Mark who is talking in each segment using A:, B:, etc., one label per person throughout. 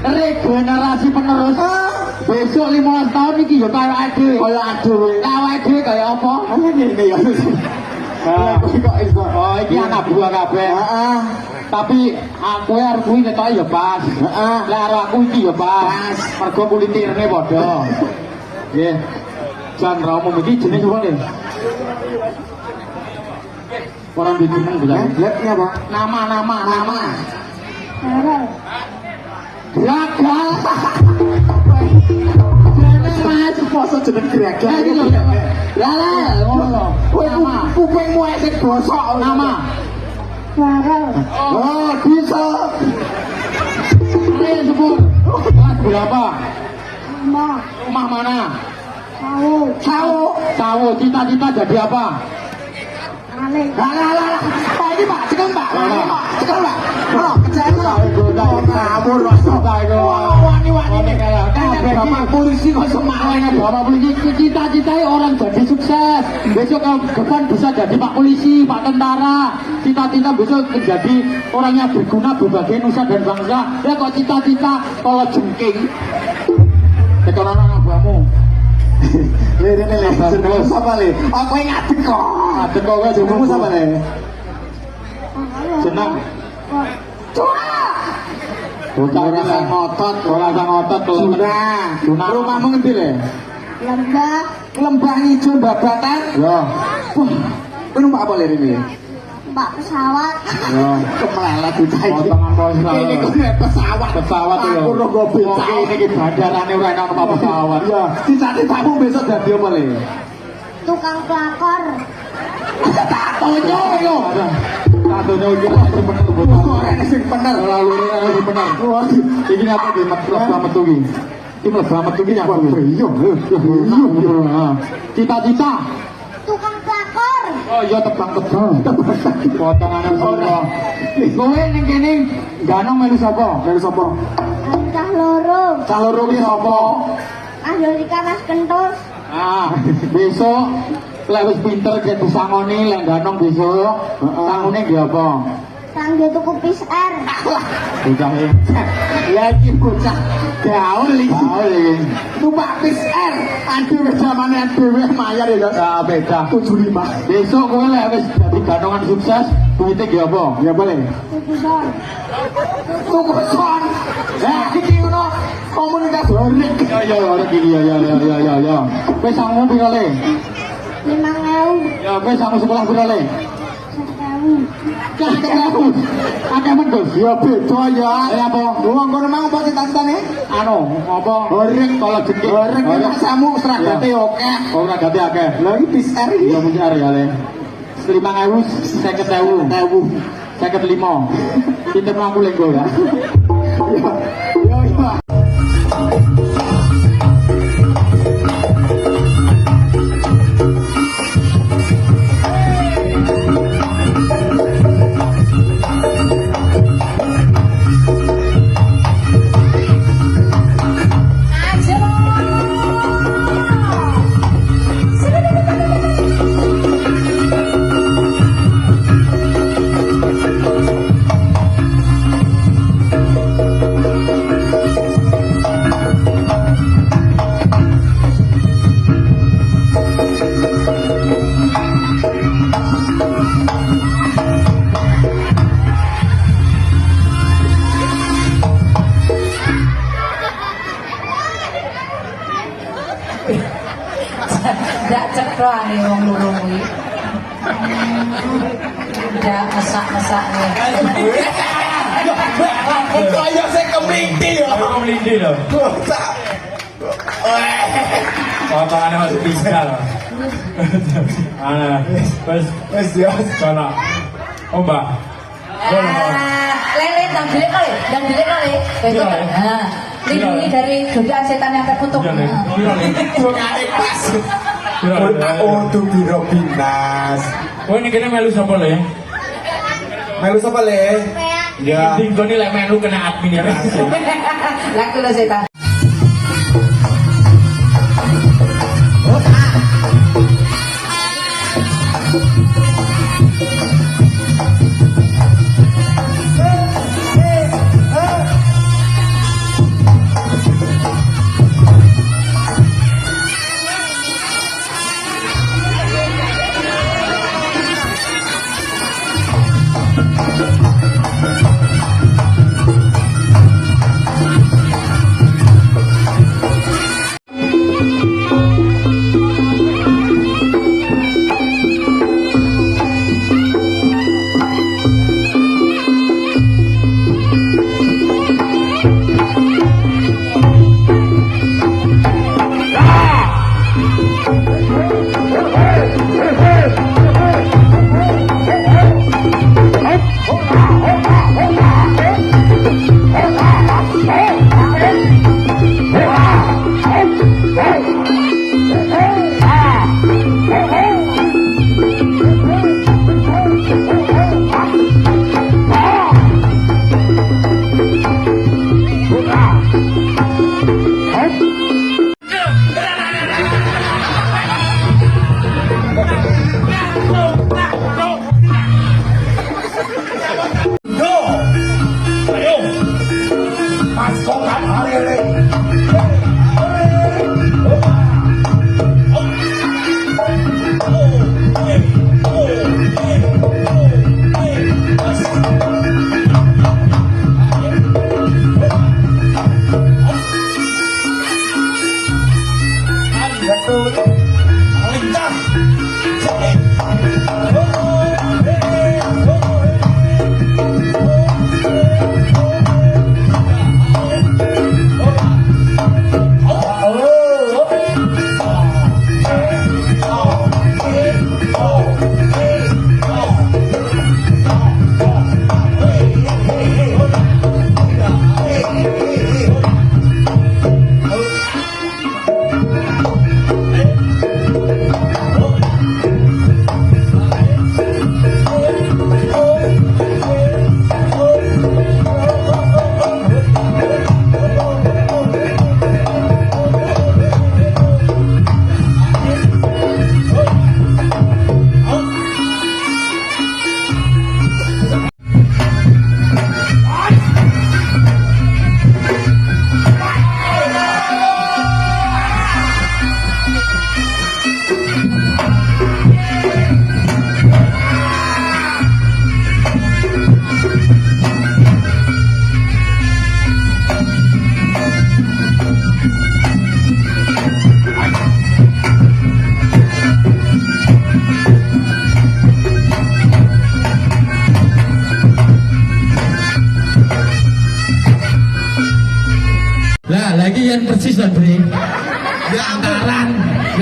A: regenerasi penerus. Besok 15 tahun iki yo kaya ade. Kaya ade kaya apa? Ngene ya. Oh, iki anak buah kabeh. Heeh. Tapi aku arep kuwi ketoke ya pas. Heeh. Lah arep aku iki ya pas. Mergo kulitirne padha. Nggih. Jan Romo iki jenenge sapa nggih? Orang di jeneng bilang. Lihatnya Pak. Nama. Gagal. Mas poso jeneng gagal. Lah ngono. Kupingmu esek bosok nama. Oh, bisa. Ayo sebut. Berapa? Rumah mana? Tahu. Cita-cita jadi apa? Lah. Ini Pak, cekel Pak. Cekel Pak. Ngawur wani-wani Bapak polisi kok semangat. Bapak polisi cita-citanya orang jadi sukses. Besok kalau depan bisa jadi Pak polisi, Pak tentara. Cita-cita besok menjadi orang yang berguna berbagai nusa dan bangsa. Ya kok cita-cita kalau jengking. Kecoran anak buahmu. Ini jenengmu sapa le? Aku ngadeg kok. Ngadeg kok jenengmu sapa le? Jeneng. Bocah ora sang otot. Duna. Rumahmu ngendi le? Lembah ijo babatan. Yo. Kuwi numpak apa le rene?
B: Numpak pesawat.
A: Yo, keplelet bocah iki. Potongan pesawat. Ini kok pesawat lho. Aku ora becak iki bandarane ora enak numpak pesawat. Iya, cita-citamu besok dadi apa le?
B: Tukang pelakor.
A: Tatonyo yo. Tatonyo iki sing bener. Lalu sing bener. Iki apa iki metu iki? Iki metu iki apa iki? Iya. Cita-cita
B: Tukang pelakor.
A: Oh iya tebang-tebang. Potongan sira. Kowe ning kene Ganong melu sapa?
B: Cah loro.
A: Cah loro ki sapa?
B: Andolika Mas Kentus.
A: Besok lek wis pinter get disangoni lek Ganong besok tangune nggih apa?
B: Kanggo tuku PCR.
A: Bocah ya iki bocah gaul iki. Numpak PCR. Aduh wis zamane dhewe mayar ya beda 75. Besok kowe lek wis dadi Ganongan sukses, duwite nggih apa? Ya boleh. Tuku son. Lah iki ngono komunikasi horik. Ya. Wis sangu piro le?
B: 5.000.
A: Ya wis sangu sekolah piro le? Akeh mendus ya beda ya. Apa? Wong kono mang apa cita-citane? Anu, apa? Horik kalau jengking. Horik samu seragate akeh. Oh, seragate akeh. Lah iki PCR iki. Ya PCR ya le. 5.000, 50.000. 55. Pinter aku lenggo ya. Ya.
C: Ndak cekrane wong loro kuwi. Ndak masak-masak nih.
D: Kaya saya kemelinti ya.
E: Kemelinti lho. Potongannya masih bisa loh.
D: Wes ya.
E: Sana. Oh mbak.
C: Lele dan bilik kali. Nah, lindungi dari godaan setan yang terkutuk.
D: Dongane pas. Untuk biro binas.
E: Oh ini kena melu sapa le?
D: Melu sapa le?
E: Ya. Tinggo ni lek melu kena administrasi.
C: Laku lo setan.
A: lagi yang persis lah bre.
D: Ya
A: Pantaran.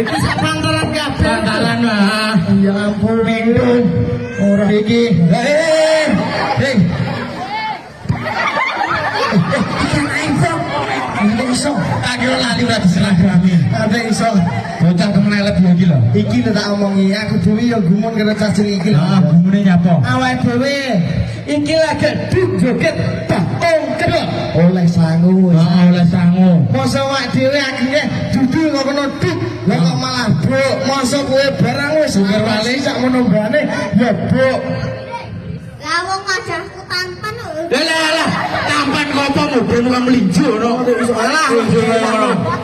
D: Iki sak pantaran kabeh.
A: Pantaran mah.
D: Ya ampun.
A: Pintu. Orang iki. Hei.
D: Ada iso.
A: Tak kira lali udah diseragami.
D: Ada iso.
A: Bocah kemelet ya iki lho.
D: Iki lho tak omongi, aku dhewe ya gumun karo cacing iki lho.
A: Ah, gumune nyapa?
D: Awake dhewe iki lagi joget batong kedok. Oleh sangu.
A: Ah, oleh sangu.
D: Masa awake dhewe akhirnya dudul kok kena dik. Lah kok malah buk. Masa kowe barang wis
A: Sugar wali
D: sak menombane ya buk.
B: Lah wong wajahku tampan lho.
A: Lah, tampan kopo mudun wong melinjo no.
D: Alah.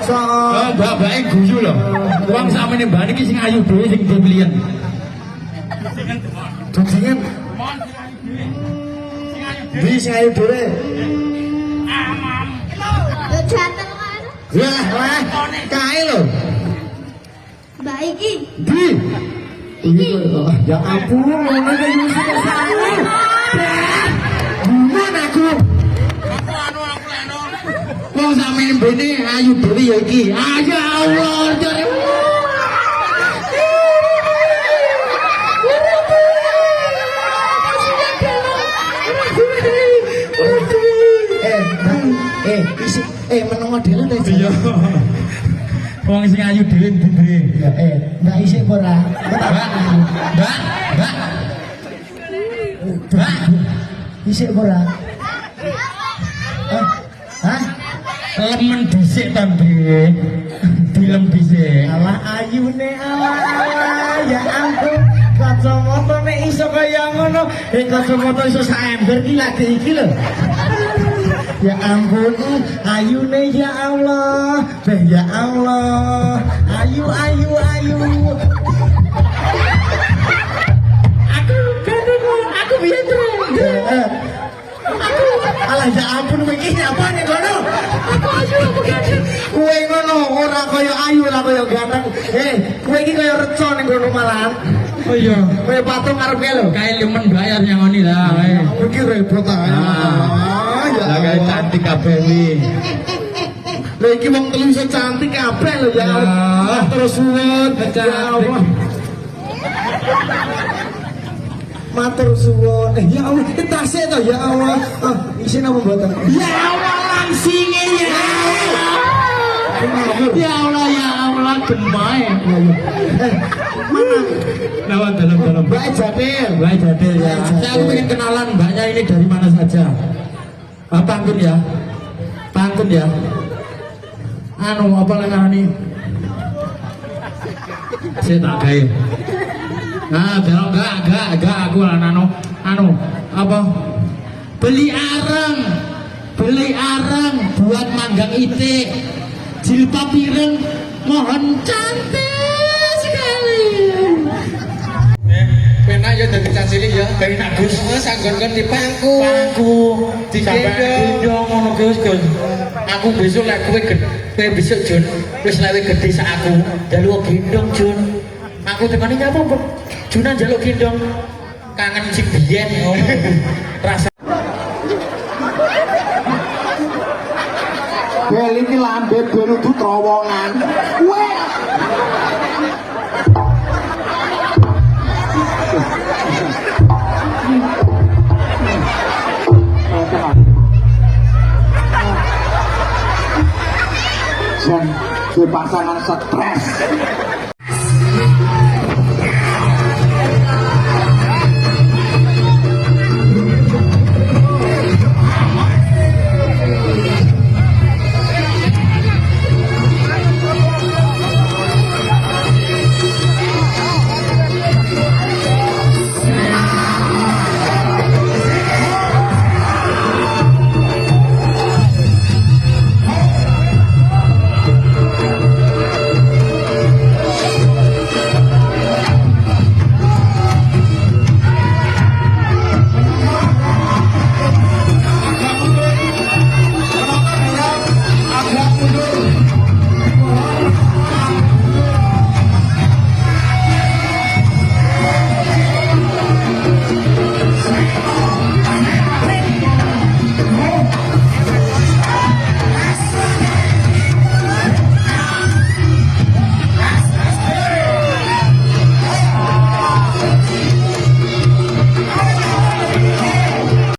D: So.
A: Oh, mbak-mbake guyu lho. Wong sakmene mbak iki sing ayu dhewe sing pilihan.
D: Dudingan. Di sing ayu dhewe.
B: Yo jatuh kan.
D: Lah, kae lho.
B: Mbak iki.
D: Di. Ini ya ampun, ngono kaya Yusuf salah. Gumun aku.
A: Wong sakmene mbene ayu dhewe ya iki. Ah ya Allah, jare.
D: Meneng model ta.
A: Iya. Wong sing ayu dhewe ndi?
D: Ya mbak isih ora.
A: Mbak.
D: Isih ora. Hah?
A: Lemen dhisik ta, Bre. Dilem dhisik.
D: Alah ayune ala ya ampun. Kacamata nek iso kaya ngono, kacamata iso sak ember ki lagi iki lho. Ya ampun, ayune ya Allah, ya Allah, ayu. Aku biyen Alah ya ampun iki apa nih kono?
C: Aku ayu aku ganteng.
D: Kowe ngono ora kaya ayu ora kaya ganteng. Kowe iki kaya reca ning kono malahan.
A: Oh iya.
D: Kaya patung ngarepe lho.
A: Kayak lemen bayar yang ngoni lah.
D: Iki repot ah. Ya
A: Lah kayak cantik kabeh iki.
D: Lha iki wong telu iso cantik kabeh lho ya. Allah terus suwun. Ya Allah. Matur suwun. Ya Allah, tasik to ya Allah. Isin apa mboten?
A: Ya Allah langsinge ya. Ya Allah gemae. Lewat dalam.
D: Mbak Jadil.
A: Mbak Jadil ya. Saya pengen kenalan mbaknya ini dari mana saja. Pantun ya. Pantun ya. Anu apa ngarani? Saya tak gawe. Nah, belok enggak aku anu apa? Beli arang buat manggang itik. Jilbab pireng mohon cantik sekali.
F: Penak ya dadi cacilik ya.
E: Penak Gus.
F: Sanggon-kon di pangku.
E: Gendong ngono Gus.
F: Aku besok lek kowe besok Jun, wis lewe gede sak aku. Njaluk gendong Jun. Aku tekani nyapa kok Junan njaluk gendong. Kangen sing biyen ngono. Rasa
A: Bel iki lambe ben udu terowongan. Weh. Jan, pasangan stres.